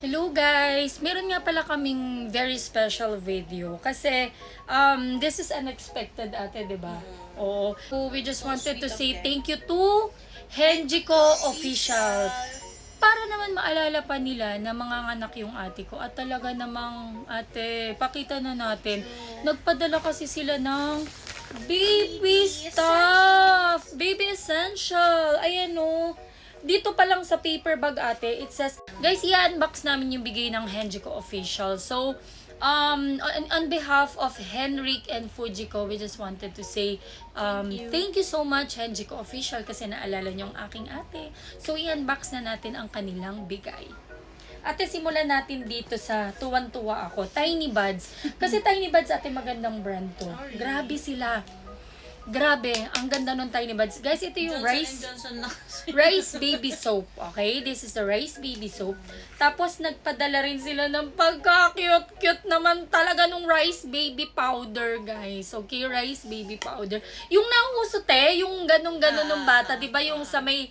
Hello guys! Meron nga pala kaming very special video kasi this is unexpected ate, 'di ba? Oo. So, we just wanted to say thank you to Henjiko Official. Para naman maalala pa nila na manganganak yung ate ko at talaga namang ate, pakita na natin. Nagpadala kasi sila ng baby stuff! Baby essential! Ayan o. Dito pa lang sa paper bag ate, it says, guys, i-unbox namin yung bigay ng Henjiko Official. So, on behalf of Henrik and Fujiko, we just wanted to say, thank you so much Henjiko Official kasi naalala niyo ang aking ate. So, i-unbox na natin ang kanilang bigay. Ate, simulan natin dito sa tuwan-tuwa ako, Tiny Buds. Kasi Tiny Buds ate, magandang brand to. Grabe sila. Grabe, ang ganda ng Tiny Buds. Guys, ito yung rice baby soap. Okay? This is the rice baby soap. Tapos, nagpadala rin sila ng pagka-cute-cute naman talaga nung rice baby powder, guys. Okay, rice baby powder. Yung nauuso, yung ganun-ganun ng bata. Diba yung sa may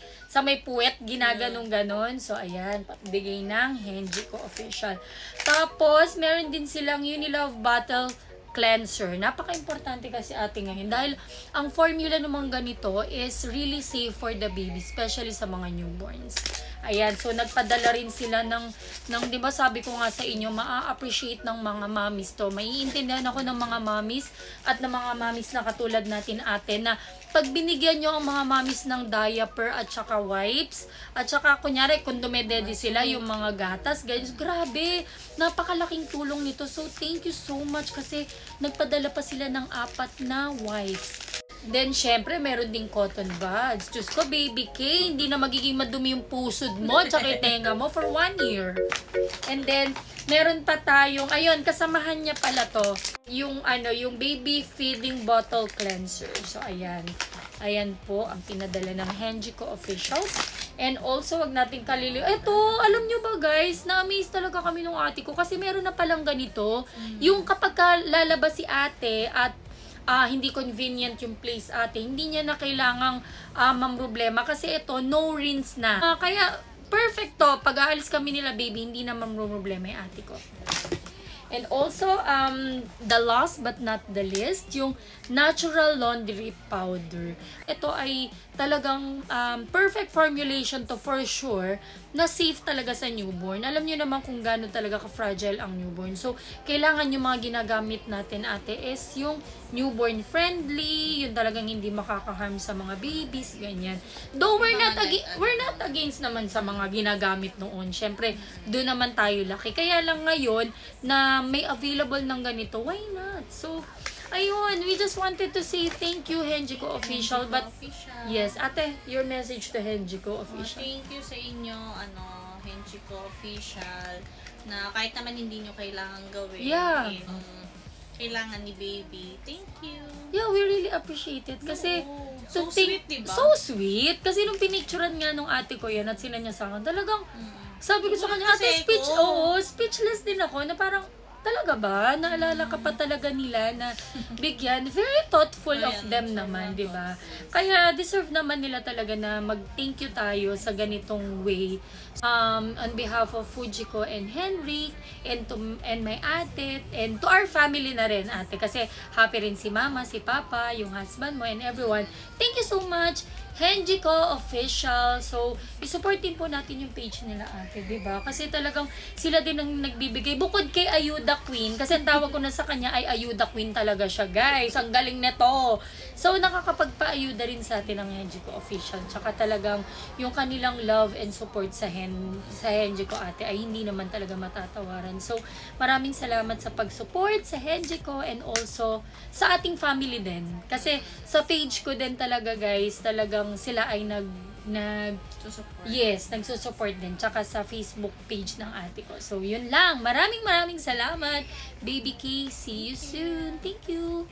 puwet, ginaganong-ganon. So, ayan, bigay ng Henjiko Official. Tapos, meron din silang Unilove Bottle Cleanser. Napaka-importante kasi ate ngayon dahil ang formula ng ganito is really safe for the baby, especially sa mga newborns. Ayan, so nagpadala rin sila ng 'di ba sabi ko nga sa inyo, maa-appreciate ng mga mommies to. Maiintindihan ako ng mga mommies at ng mga mommies na katulad natin ate na pag binigyan nyo ang mga mommies ng diaper at saka wipes, at saka kunyari kung dumedede sila yung mga gatas, guys, grabe, napakalaking tulong nito. So thank you so much kasi nagpadala pa sila ng 4 na wipes. Then, syempre, meron ding cotton buds. Diyos ko, baby K, hindi na magiging madumi yung pusod mo at saka tenga mo for 1 year. And then, meron pa tayong, ayun, kasamahan niya pala to, yung baby feeding bottle cleanser. So, ayan. Ayan po, ang pinadala ng Henjiko Officials. And also, wag nating kalilimutan. Ito, alam nyo ba guys, na-amaze talaga kami nung ate ko kasi meron na palang ganito. Yung kapag lalabas si ate at hindi convenient yung place ate, hindi niya na kailangang mamroblema kasi ito, no rinse na. Kaya, perfect to. Pag aalis kami nila baby, hindi na mamroblema yung ate ko. And also, the last but not the least, yung natural laundry powder. Ito ay talagang perfect formulation to for sure na safe talaga sa newborn. Alam niyo naman kung gaano talaga ka-fragile ang newborn. So, kailangan yung mga ginagamit natin ate is yung newborn friendly, yung talagang hindi makaka-harm sa mga babies, ganyan. Though we're not against naman sa mga ginagamit noon. Syempre, doon naman tayo laki. Kaya lang ngayon na may available ng ganito, why not? So, ayun, we just wanted to say thank you Henjiko Official. But yes, ate, your message to Henjiko Official. Thank you sa inyo, Henjiko Official, na kahit naman hindi nyo kailangan gawin. Yeah. Kailangan ni baby. Thank you. Yeah, we really appreciate it. Kasi, so sweet, diba? So sweet. Kasi nung pinicturean nga nung ate ko yan at sinanya sa akin, talagang, sabi ko sa kanya, ate, speechless din ako na parang, talaga ba? Naalala ka pa talaga nila na bigyan. Very thoughtful of them naman, di ba? Kaya deserve naman nila talaga na mag-thank you tayo sa ganitong way. On behalf of Fujiko and Henrik, and my ate, and to our family na rin, ate. Kasi happy rin si mama, si papa, yung husband mo, and everyone. Thank you so much, Henjiko Official. So, isupport din po natin yung page nila ate, diba? Kasi talagang sila din ang nagbibigay. Bukod kay Ayuda Queen, kasi ang tawag ko na sa kanya ay Ayuda Queen talaga siya, guys. Ang galing nito. So, nakakapagpa-ayuda rin sa atin ang Henjiko Official. Tsaka talagang yung kanilang love and support sa Henjiko ate ay hindi naman talaga matatawaran. So, maraming salamat sa pag-support sa Henjiko and also sa ating family din. Kasi sa page ko din talaga, guys, talagang sila ay nagsusupport din. Tsaka sa Facebook page ng ate ko. So, yun lang. Maraming salamat. Baby K, see you soon. Thank you.